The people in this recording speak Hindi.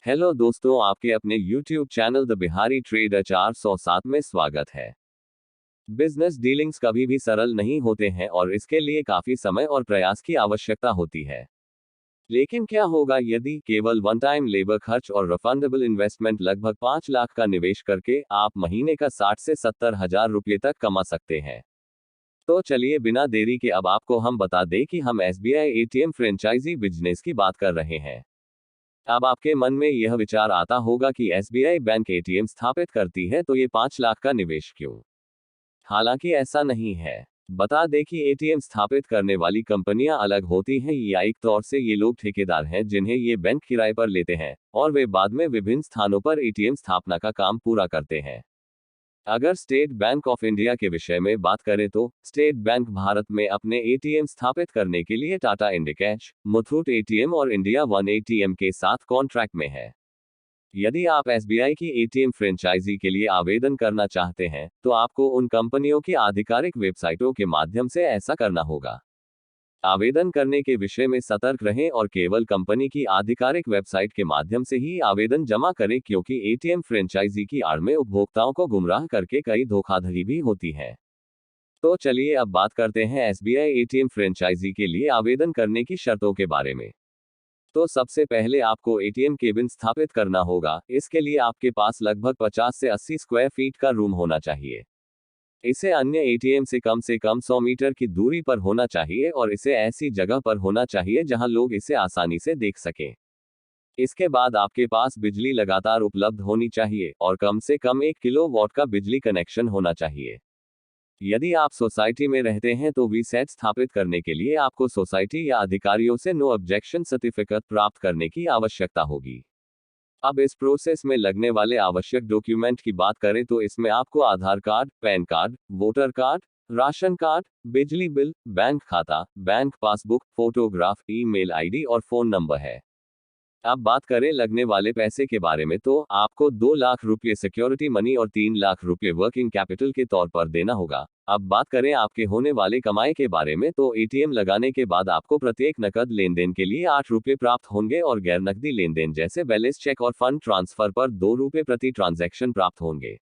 हेलो दोस्तों, आपके अपने YouTube channel the Bihari trader 407 में स्वागत है। बिजनेस डीलिंग्स कभी भी सरल नहीं होते हैं और इसके लिए काफी समय और प्रयास की आवश्यकता होती है। लेकिन क्या होगा यदि केवल वन टाइम लेबर खर्च और रिफंडेबल इन्वेस्टमेंट लगभग 5 लाख का निवेश करके आप महीने का 60 से 70 हजार रुपये तक कमा सकते हैं। तो चलिए बिना देरी के अब आपको हम बता दें कि हम SBI ATM फ्रेंचाइजी बिजनेस की बात कर रहे हैं। अब आपके मन में यह विचार आता होगा कि SBI बैंक ATM स्थापित करती है तो ये 5 लाख का निवेश क्यों? हालांकि ऐसा नहीं है। बता दें कि ATM स्थापित करने वाली कंपनियां अलग होती हैं। न्यायिक तौर से ये लोग ठेकेदार हैं जिन्हें ये बैंक किराए पर लेते हैं और वे बाद में विभिन्न स्थानों पर ATM स्थापना का काम पूरा करते हैं। अगर स्टेट बैंक ऑफ इंडिया के विषय में बात करें तो स्टेट बैंक भारत में अपने ATM स्थापित करने के लिए टाटा इंडिकैश, मुथूट ATM और इंडिया वन ATM के साथ कॉन्ट्रैक्ट में है। यदि आप SBI की ATM फ्रेंचाइजी के लिए आवेदन करना चाहते हैं तो आपको उन कंपनियों की आधिकारिक वेबसाइटों के माध्यम से ऐसा करना होगा। आवेदन करने के विषय में सतर्क रहें और केवल कंपनी की आधिकारिक वेबसाइट के माध्यम से ही आवेदन जमा करें, क्योंकि ATM फ्रेंचाइजी की आड़ में उपभोक्ताओं को गुमराह करके कई धोखाधड़ी भी होती है। तो चलिए अब बात करते हैं SBI ATM फ्रेंचाइजी के लिए आवेदन करने की शर्तों के बारे में। तो सबसे पहले आपको ATM केबिन स्थापित करना होगा। इसके लिए आपके पास लगभग 50 से 80 स्क्वायर फीट का रूम होना चाहिए। इसे अन्य ATM से कम 100 मीटर की दूरी पर होना चाहिए और इसे ऐसी जगह पर होना चाहिए जहां लोग इसे आसानी से देख सकें। इसके बाद आपके पास बिजली लगातार उपलब्ध होनी चाहिए और कम से कम 1 किलोवाट का बिजली कनेक्शन होना चाहिए। यदि आप सोसाइटी में रहते हैं तो VSAT स्थापित करने के लिए आपको सोसाइटी या अधिकारियों से नो ऑब्जेक्शन सर्टिफिकेट प्राप्त करने की आवश्यकता होगी। अब इस प्रोसेस में लगने वाले आवश्यक डॉक्यूमेंट की बात करें तो इसमें आपको Aadhaar card, PAN card, voter card, ration card, बिजली बिल, बैंक खाता, bank passbook, photograph, email ID और फोन नंबर है। अब बात करें लगने वाले पैसे के बारे में तो आपको 2 लाख रुपये सिक्योरिटी मनी और 3 लाख रुपये वर्किंग कैपिटल के तौर पर देना होगा। अब बात करें आपके होने वाले कमाई के बारे में तो ATM लगाने के बाद आपको प्रत्येक नकद लेन देन के लिए 8 रुपये प्राप्त होंगे और गैर नकदी लेन देन जैसे बैलेंस चेक और फंड ट्रांसफर पर 2 रुपये प्रति ट्रांजैक्शन प्राप्त होंगे।